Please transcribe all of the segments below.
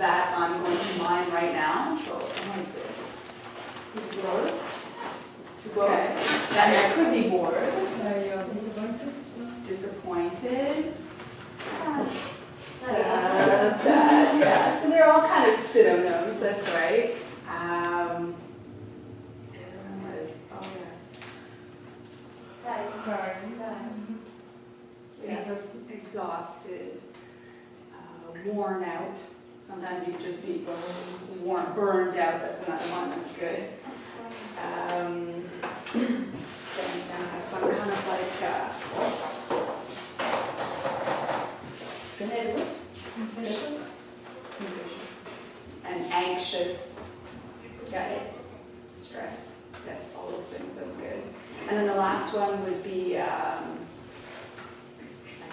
that I'm going to mine right now. So I'm like this. Bored. Okay. Then I could be bored. You're disappointed? Disappointed. Sad. Yeah. So they're all kind of synonyms. That's right. What is? Oh yeah. Crying. Yeah. Exhausted. Worn out. Sometimes you just be burned out. That's another one that's good. Then some kind of like nervous, and anxious, yes, stressed, yes, all those things. That's good. And then the last one would be I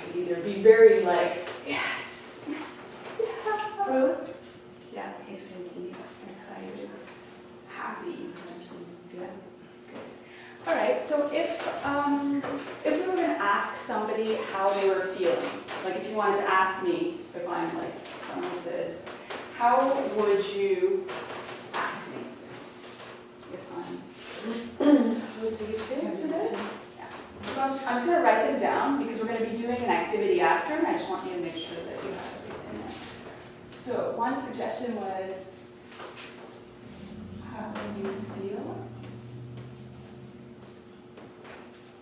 could either be very like yes, yeah, excited, happy. Yeah. All right. So if we were going to ask somebody how they were feeling, like if you wanted to ask me if I'm like someone like this, how would you ask me? If I'm. What do you think today? Yeah. So I'm just going to write them down because we're going to be doing an activity after, and I just want you to make sure that you have everything there. So one suggestion was, how do you feel?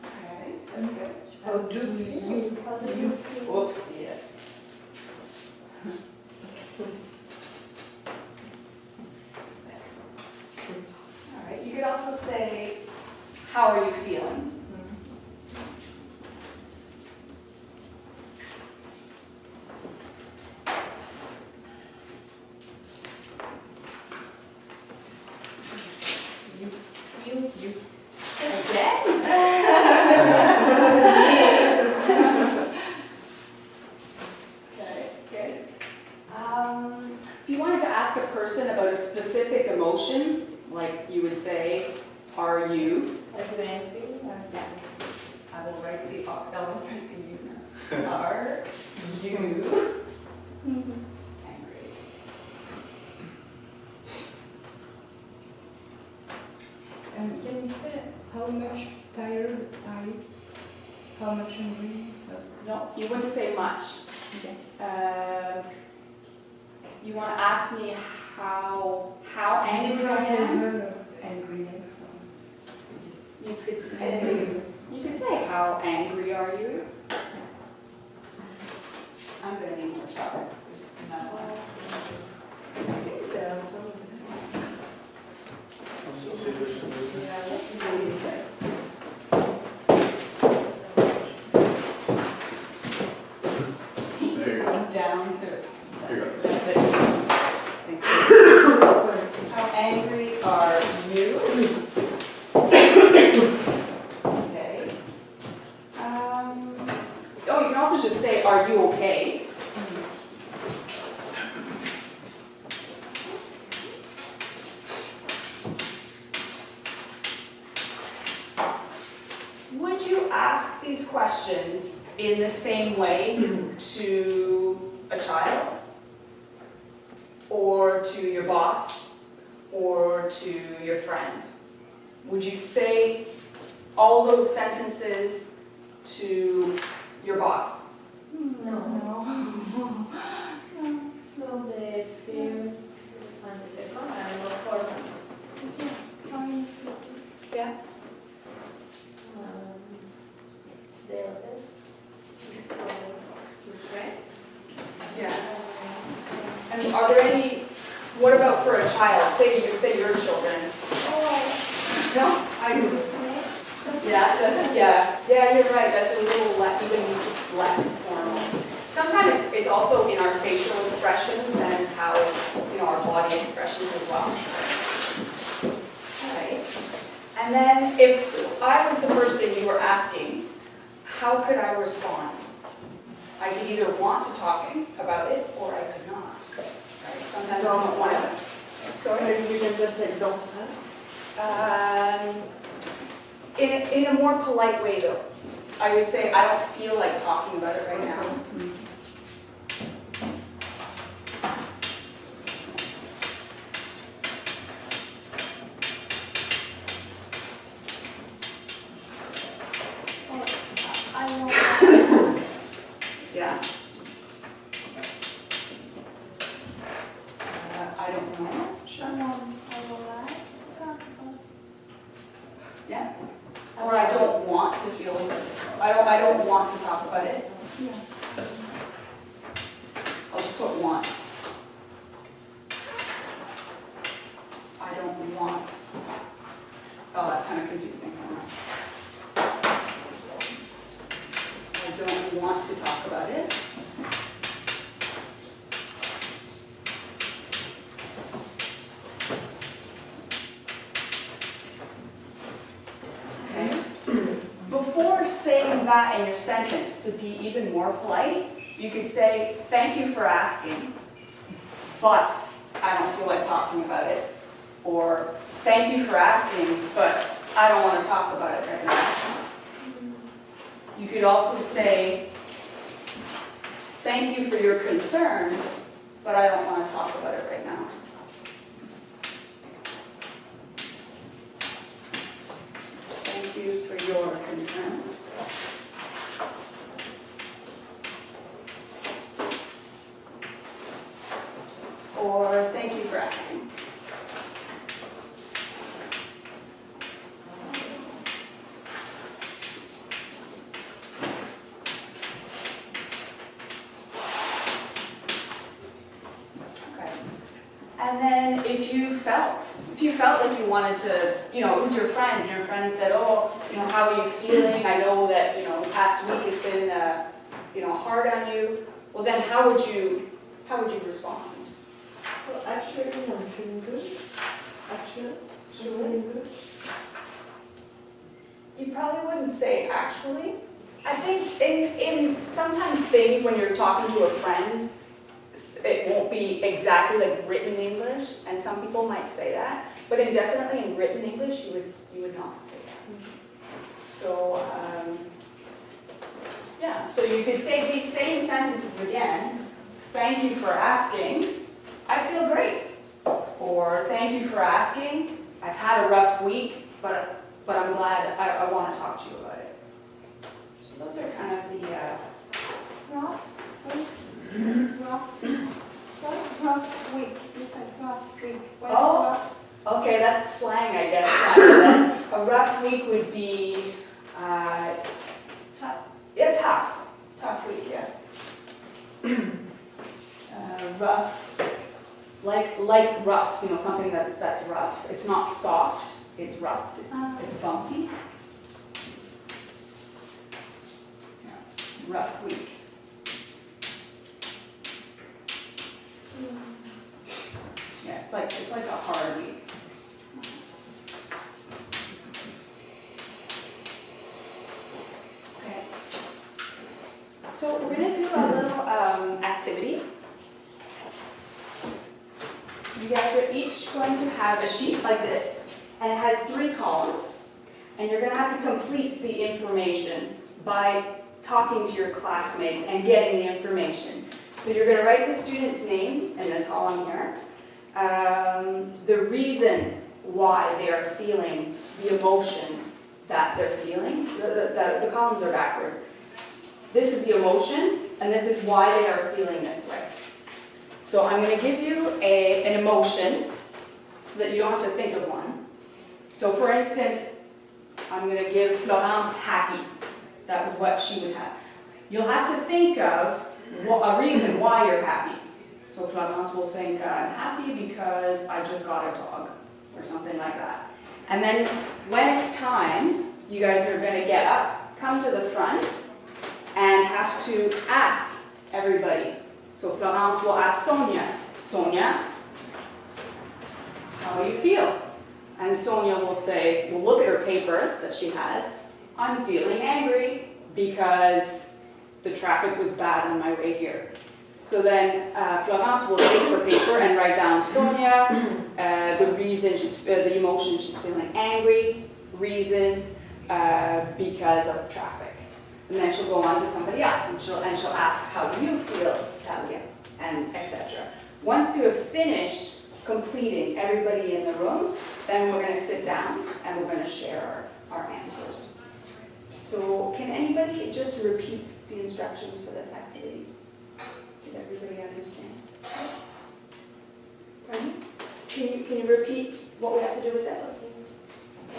Okay, that's good. How do you feel? Whoops, yes. All right, you could also say, how are you feeling? You. Again? Okay, good. If you wanted to ask a person about a specific emotion, like you would say, are you? Like when I feel I will write the you. Are you angry? Can you say how much tired are you? How much hungry? No, you wouldn't say much. Okay. You want to ask me how angry I am? Level of angriness. You could say how angry are you? I'm gonna need more chocolate. There's not a lot. there are some. Also, see if there's some movement. Yeah, that's really nice. There you go. Down to Here you go. that's it. Thank you. How angry are you? Okay. Oh, you can also just say, are you okay? Would you ask these questions in the same way to a child, or to your boss, or to your friend? Would you say all those sentences to your boss? No, they feel on the second and look for Yeah. the other your friends. Yeah. And are there any, what about for a child? Say your children. No? Yeah, you're right. That's a little even less formal. Sometimes it's also in our facial expressions and how, our body expressions as well. All right. And then if I was the person you were asking, how could I respond? I could either want to talk about it or I could not. Right? Sometimes I don't want to. Sorry? You can just say don't ask. In a more polite way, though. I would say I don't feel like talking about it right now. I don't know. Yeah. Or I don't want to feel, I don't want to talk about it. Yeah. I'll just put want. I don't want. Oh, that's kind of confusing. I don't want to talk about it. Okay. Before saying that in your sentence, to be even more polite, you could say, thank you for asking, but I don't feel like talking about it. Or, thank you for asking, but I don't want to talk about it right now. You could also say, thank you for your concern, but I don't want to talk about it right now. Thank you for your concern. Or thank you for asking. Okay. And then if you felt like you wanted to, it was your friend said, oh, how are you feeling? I know that, the past week has been, hard on you. Well, then how would you respond? Well, actually, I'm feeling good. Actually, I'm feeling good. You probably wouldn't say actually. I think in sometimes things when you're talking to a friend, it won't be exactly like written English, and some people might say that, but definitely in written English, you would not say that. So, yeah, so you could say these same sentences again. Thank you for asking. I feel great. Or thank you for asking. I've had a rough week, but I'm glad I want to talk to you about it. So those are kind of the Rough week. Sorry, rough week. It's like rough week. What is Oh. rough? Okay, that's slang, I guess. A rough week would be Tough. yeah, tough. Tough week, yeah. Rough, like rough, something that's rough. It's not soft, it's rough, it's bumpy. Yeah. Rough week. Yeah, it's like a hard week. Okay. So we're gonna do a little activity. You guys are each going to have a sheet like this, and it has 3 columns. And you're gonna have to complete the information by talking to your classmates and getting the information. So you're gonna write the student's name in this column here, the reason why they are feeling the emotion that they're feeling. The columns are backwards. This is the emotion, and this is why they are feeling this way. So I'm going to give you an emotion so that you don't have to think of one. So for instance, I'm going to give Florence happy. That was what she would have. You'll have to think of a reason why you're happy. So Florence will think, I'm happy because I just got a dog, or something like that. And then when it's time, you guys are going to get up, come to the front, and have to ask everybody. So Florence will ask Sonia, Sonia, how do you feel? And Sonia will say, well, look at her paper that she has. I'm feeling angry because the traffic was bad on my way here. So then Florence will take her paper and write down Sonia, the reason, the emotion, she's feeling angry, reason, because of traffic. And then she'll go on to somebody else, and she'll ask, how do you feel, Talia, and etc. Once you have finished completing everybody in the room, then we're going to sit down and we're going to share our answers. So can anybody just repeat the instructions for this activity? Did everybody understand? Pardon? Can you repeat what we have to do with this?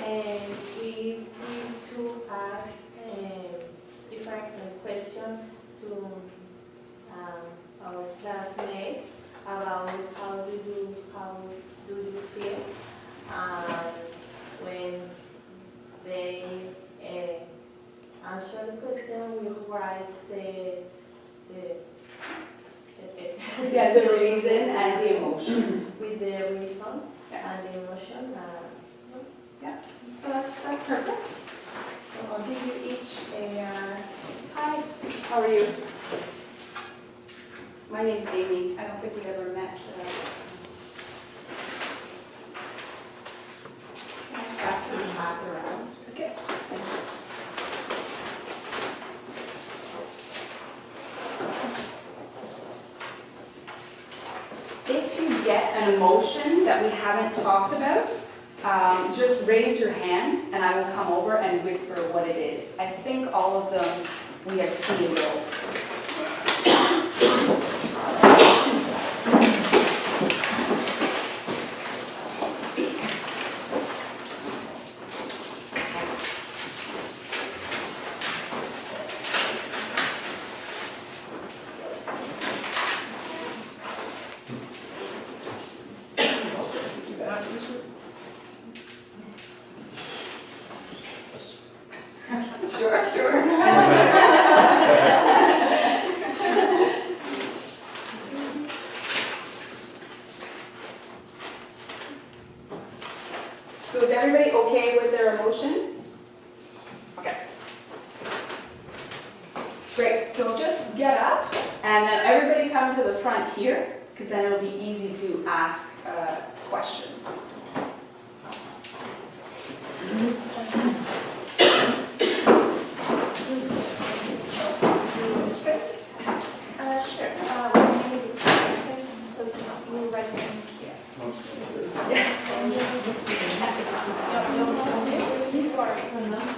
And we need to ask different questions to our classmates about how do you feel, and when they answer the question, we write the Yeah, the reason and the emotion. with the reason Yeah. and the emotion. So that's perfect. So I'll give you each a, hi, how are you? My name's Amy. I don't think we ever met. Can I just ask you to pass it around? Okay. Thanks. If you get an emotion that we haven't talked about, just raise your hand and I will come over and whisper what it is. I think all of them we have seen though. Sure, sure. So is everybody okay with their emotion? Okay. Great, so just get up and then everybody come to the front here because then it'll be easy to ask questions. Sure. My name is Victoria, so you write me here.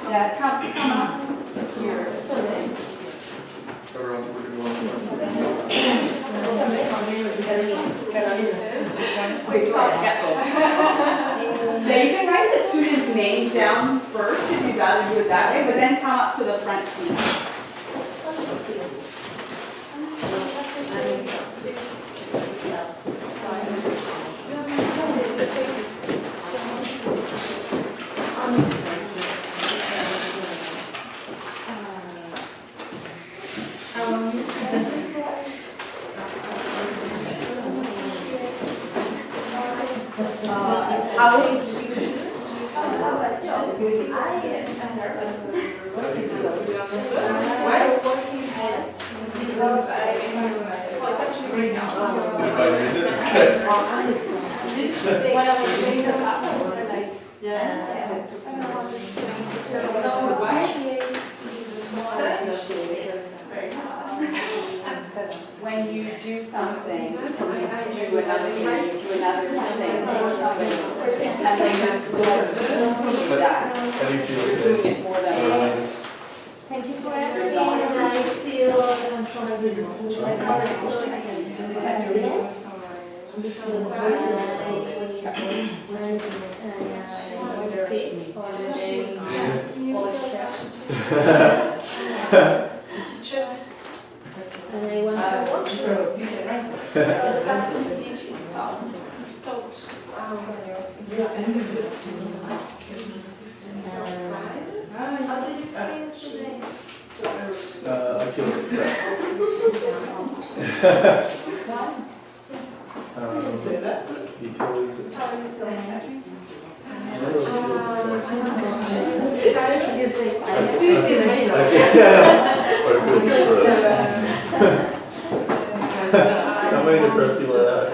Yeah, come up here. Everyone, we're gonna go on. Yeah, you can write the students' names down first if you'd rather do it that way, but then come up to the front, please. How would you I'm nervous. If I use it, okay. When I was doing the last one, like, when you do something, you do another thing, you do another thing for somebody, and they just go to see that. How do you feel You're today? doing it for them. thank you for asking, and I feel and I want to watch. How do you feel today? I feel depressed. Because How are you feeling? I don't How many depressed people are there?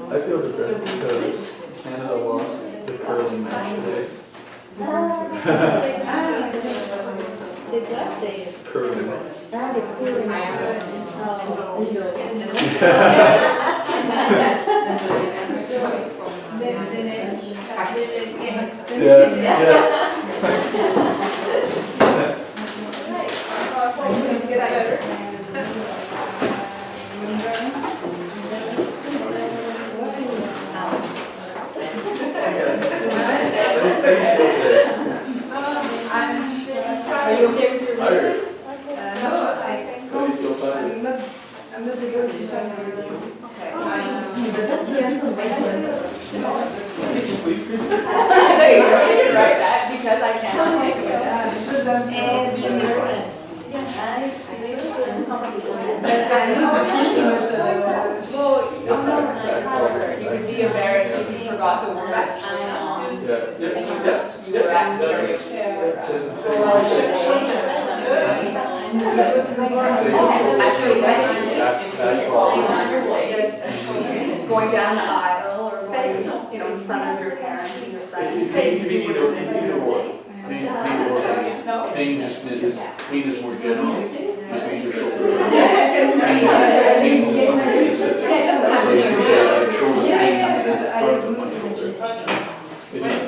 I feel depressed because Canada lost the curling match today. The what day? Curling. The cooling. Right, that, because I cannot make it. You could be embarrassed if you forgot the words to a song. You were at church. Actually, that's on your face, going down the aisle or going, in front of your parents and your friends. Pain just means, pain is more general, just means your shoulder. Pain is something specific. So you can say like shoulder pain is in front of my shoulder. It just,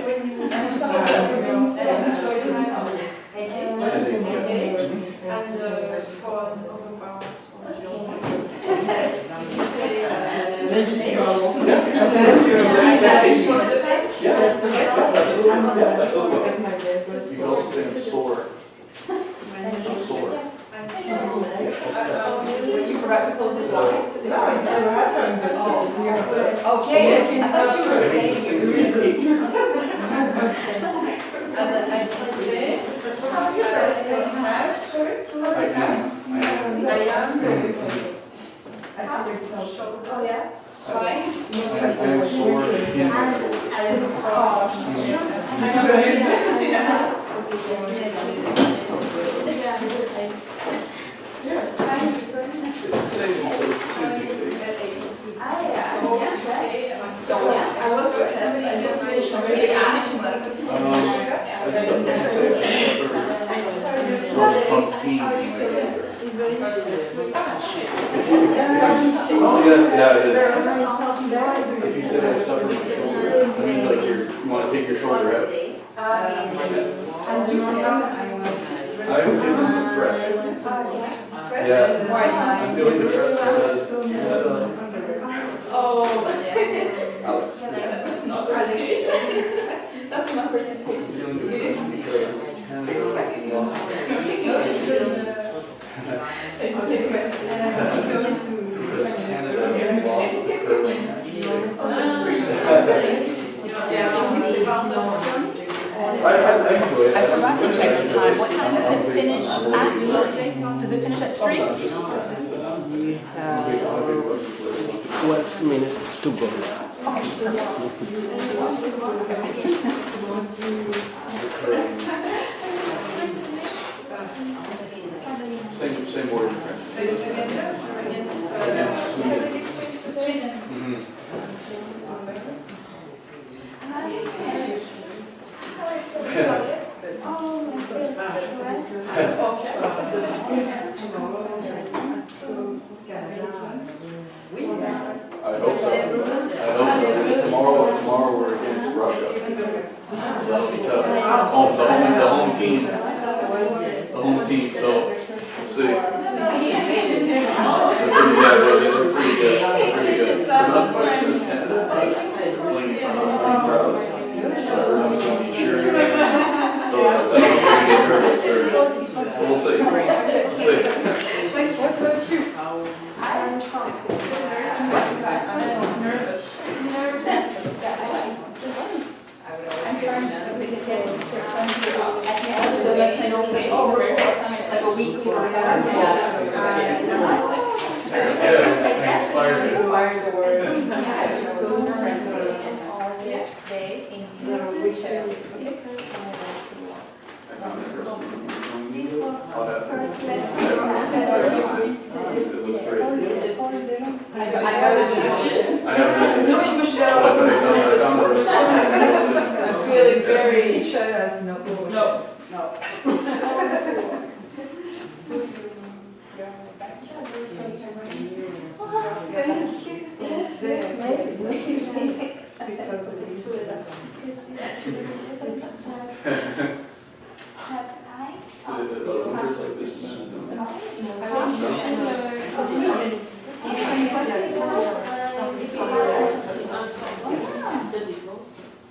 you can also say I'm sore. I'm sore. You forgot to close the door. Okay, I thought you were saying it was Oh, yeah? I am sore in my from pain in my shoulder. Yeah, it is. If you say I suffer my shoulder, it means like you want to take your shoulder out. I am feeling depressed. Yeah, I'm feeling depressed because oh, Alex. that's not presentation. That's not I'm presentation. feeling depressed because Canada lost. Because Canada lost the curling match today. I enjoy it. I forgot to check the time. What time does it finish at? Does it finish at 3? We have 12 minutes to go. Same word in French. Against Sweden. Mhm. I hope so. Tomorrow we're against Russia. That'll be tough. The home team. The home team, so let's see. They're pretty good, they're pretty good. Pretty good. They're not as much as Canada, but playing in front of a big crowd. So everyone's going to be cheering. So that'll be pretty good nervous. We'll see. We'll see. Like a week before. Yeah, it's inspired. Inspired the word. This was the first lesson. I have the definition. I have No, Michelle. I'm feeling very. Teacher has no. No.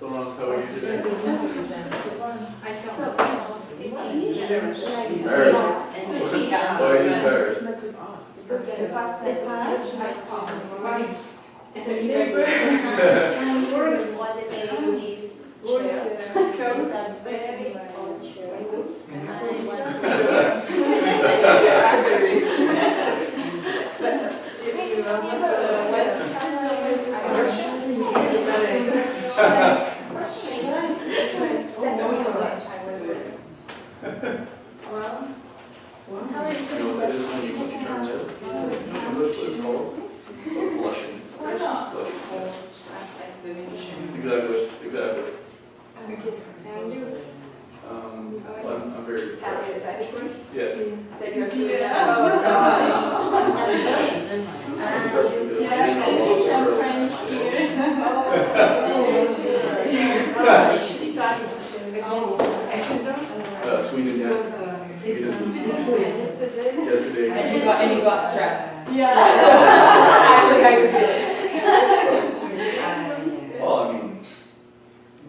Laurence, how are you today? Embarrassed. Why are you embarrassed? Because the past It's a neighbor. What the name is chair. It's a very old chair. And I You know what it is when you turn red? That's what it's called. Blushing. Exactly, exactly. And you? I'm very Tally, depressed. is that yours? Yeah. That you have to do that? Oh, gosh. I'm depressed because I didn't know lost the Sweden, yeah. Sweden. Yesterday. And you got stressed. Yeah. Actually, how you feeling? Well, I mean,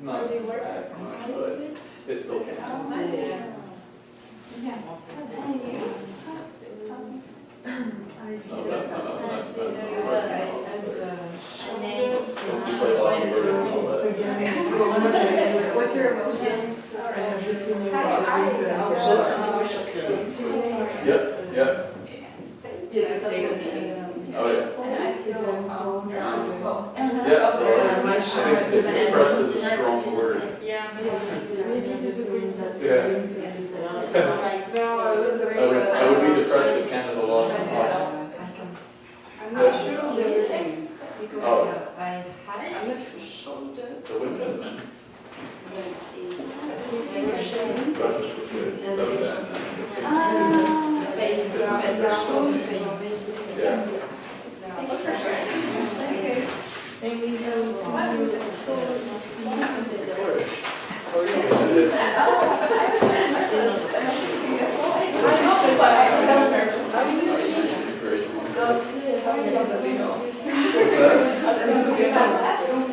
not bad much, but it still can happen. No, that's not bad. It's because I like work and all that. What's your emotion? Yep, yep. Oh, yeah. Yeah, so I think depressed is a strong word. Maybe disagreeing that. Yeah. No, I would be depressed if Canada lost the hockey. I'm not sure of the Oh. I'm not sure The women and men. Gosh, this was good. That was bad. Yeah. Great. What's that?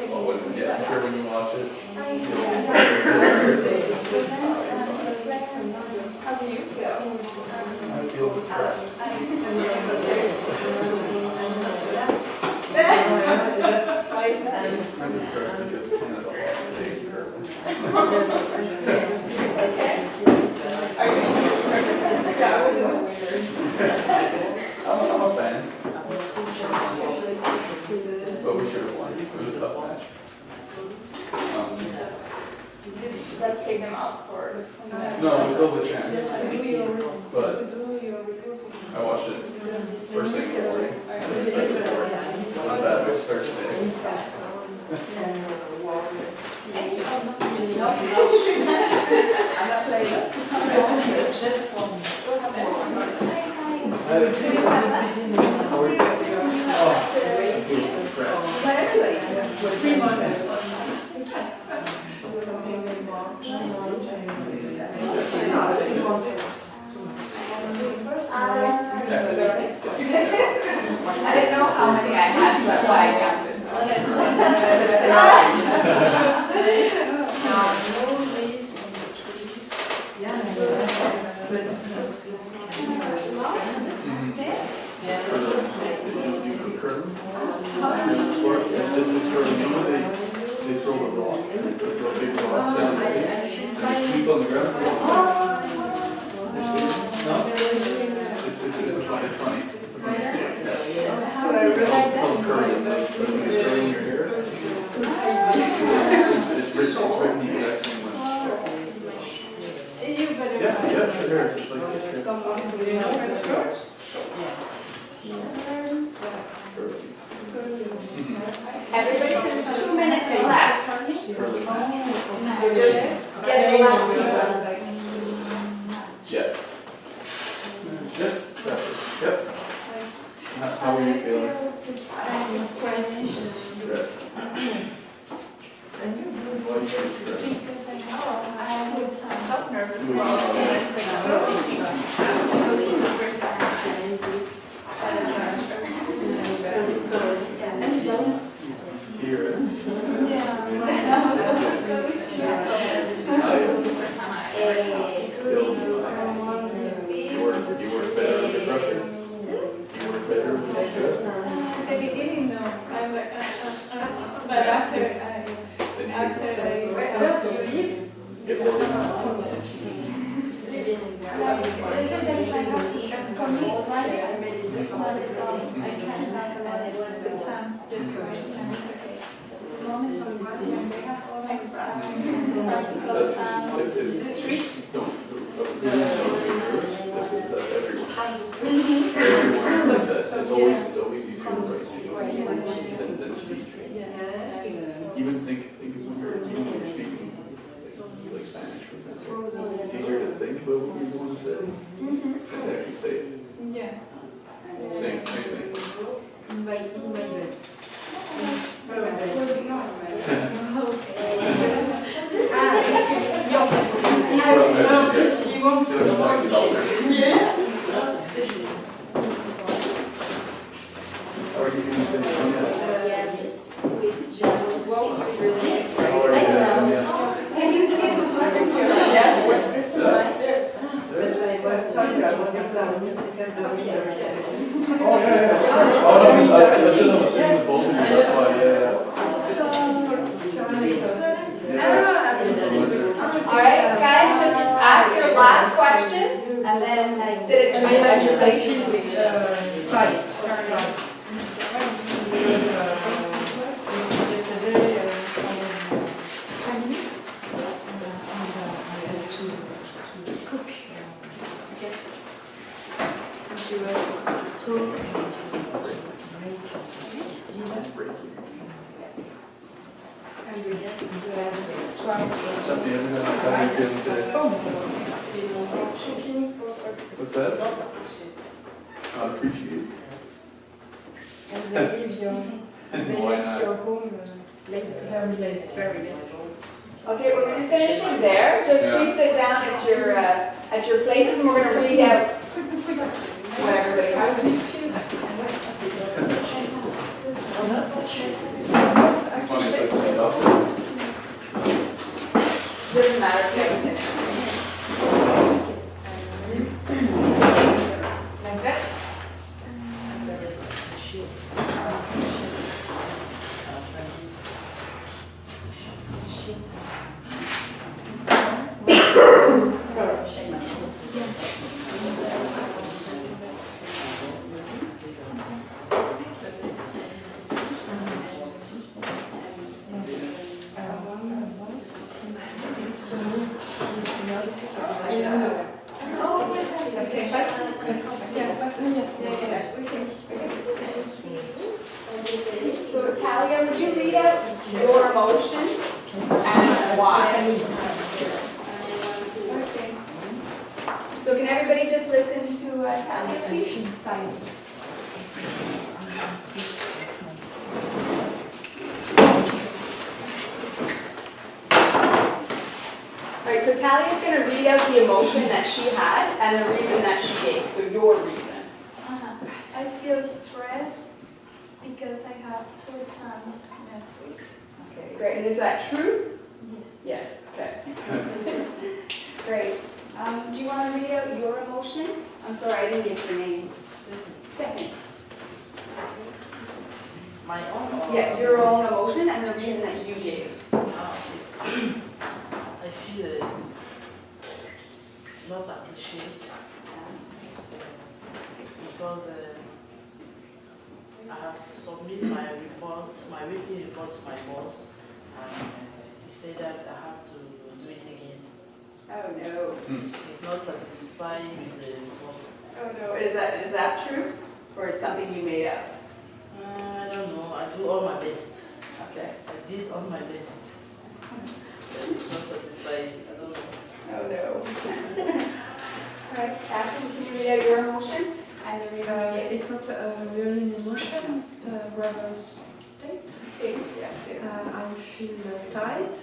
Oh, yeah, I'm sure when you watch it. I feel depressed. I'm depressed because Canada lost the David Kirk. I'm a fan. But we should have won. It was a tough match. Let's take them out for. No, we still have a chance. But I watched it first thing in the morning. Second quarter. Not bad way to start today. I'm not playing. But I didn't know how many I had, so that's why I counted. You concur? It's for they throw a rock, they throw a big rock down, and they sweep on the ground. No? It's funny. It's called curling. It's like when you're curling your hair. It's written the exact same way. Yeah, sure. It's like Everybody has 2 minutes left. curling match. Get the last people. Yeah. Yep, yep. How are you feeling? Stressed. Why do you feel stressed? I felt nervous. Here. You work better under pressure? You work better when you're stressed? But after Then you I get start to leave, get more than Is it that if I have to commit, right? It's not a problem. I can have a lot of the time just goes. it's okay. As long as it's and they have all Thanks, Brad. practical That's, times. don't, that's everyone. Everyone's like that, it's always you feel right. Then speak. Even think of when you're speaking, like Spanish, for example. It's easier to think about what you want to say than to actually say it. Yeah. Same thing. She wants Feel like you like it out there. Yeah. How are you doing? Well, really nice. How are you doing? Yes, But I was talking about the Oh, yeah. Oh, no, I just have a scene with both of you, that's why, All right, guys, just ask your last question and then sit at your places. Right. Stephanie, how are you feeling today? What's that? I appreciate it. And they leave your Why not? home late, very late. Very late. Okay, we're going to finish it there. Just please sit down at your places, and we're going to read out what everybody has. Funny, it's like stand up. Doesn't matter if you have to. Like that? So Talia, would you read out your emotion and why? Okay. So can everybody just listen to Talia, please? All right, so Talia's going to read out the emotion that she had and the reason that she gave. So your reason. I feel stressed because I have 2 exams next week. Okay, great. And is that true? Yes. Yes. Okay. Great. Do you want to read out your emotion? I'm sorry, I didn't get your name. Stephanie. My own? Yeah, your own emotion and the reason that you gave. I feel not appreciated because I have submitted my report, my weekly report to my boss, and he said that I have to do it again. Oh no. He's not satisfied with the report. Oh no. Is that true? Or is something you made up? I don't know. I do all my best. Okay. I did all my best. But he's not satisfied. I don't know. Oh no. All right, Ashley, can you read out your emotion and the reason you gave? It's not really an emotion, it's rather state. State. Yeah, state. I feel tired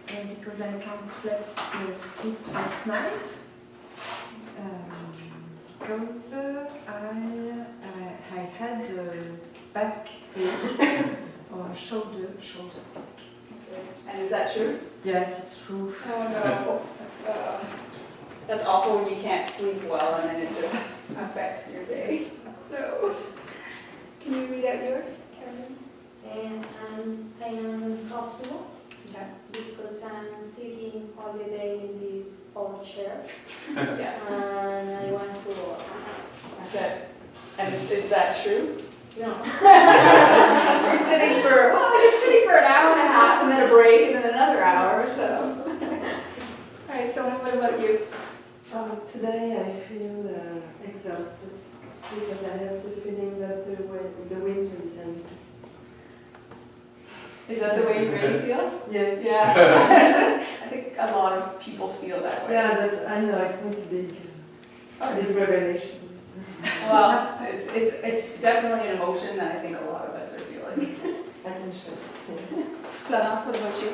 because I can't sleep last night. Because I had back pain or shoulder. And is that true? Yes, it's true. Oh no. That's awful when you can't sleep well and then it just affects your day. No. Can you read out yours, Carolyn? And I'm paying holiday in this old chair, Yeah. and I went to walk. Okay. And is that true? No. You're sitting for an hour and a half and then a break and then another hour, so. All right, so what about you? Today I feel exhausted because I have the feeling that the winter is ending. Is that the way you really feel? Yeah. Yeah. I think a lot of people feel that way. Yeah, I know it's not a big revelation. Well, it's definitely an emotion that I think a lot of us are feeling. I can show it. Florence, what about you?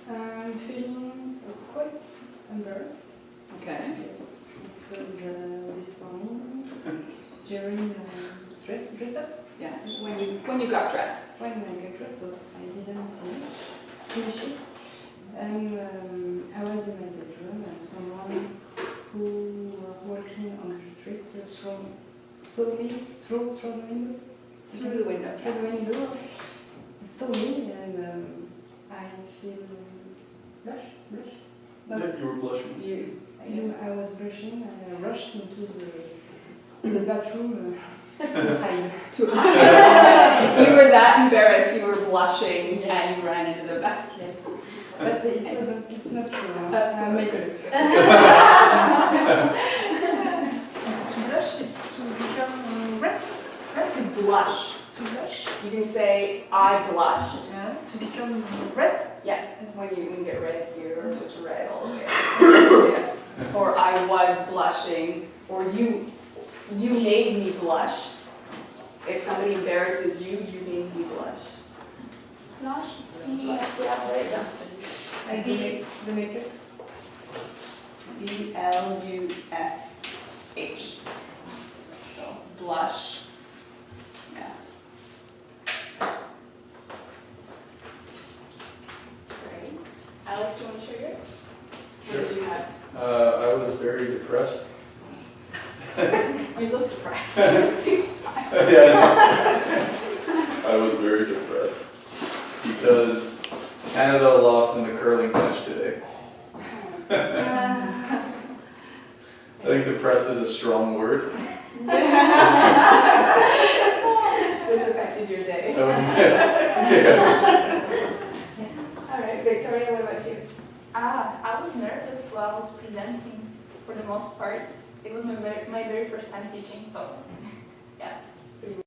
I'm feeling quite embarrassed. Okay. Yes, because this morning, during dress up, Yeah. When you got dressed. when I got dressed, I didn't finish it. And I was in my bedroom and someone who was working on the street saw me through the window. Through the window. Through the window. Saw me and I feel blush. But You were blushing. I was brushing and I rushed into the bathroom to hide. You were that embarrassed, you were blushing, and you ran into the back. Yes. But it's not true. That's I what made good. it. To blush is to become red. To blush. To blush. You can say, I blushed. Yeah. To become red. Yeah, when you get red, you're just red all the way. Yeah. Or I was blushing, or you made me blush. If somebody embarrasses you, you made me blush. Blush, I did the makeup. B-L-U-S-H. So, blush. Yeah. Great. Alex, do you want to share yours? What did you have? I was very depressed. You look depressed. Seems fine. I was very depressed because Canada lost in the curling match today. I think depressed is a strong word. This affected your day. Yeah. All right, Victoria, what about you? I was nervous while I was presenting for the most part. It was my very first time teaching, so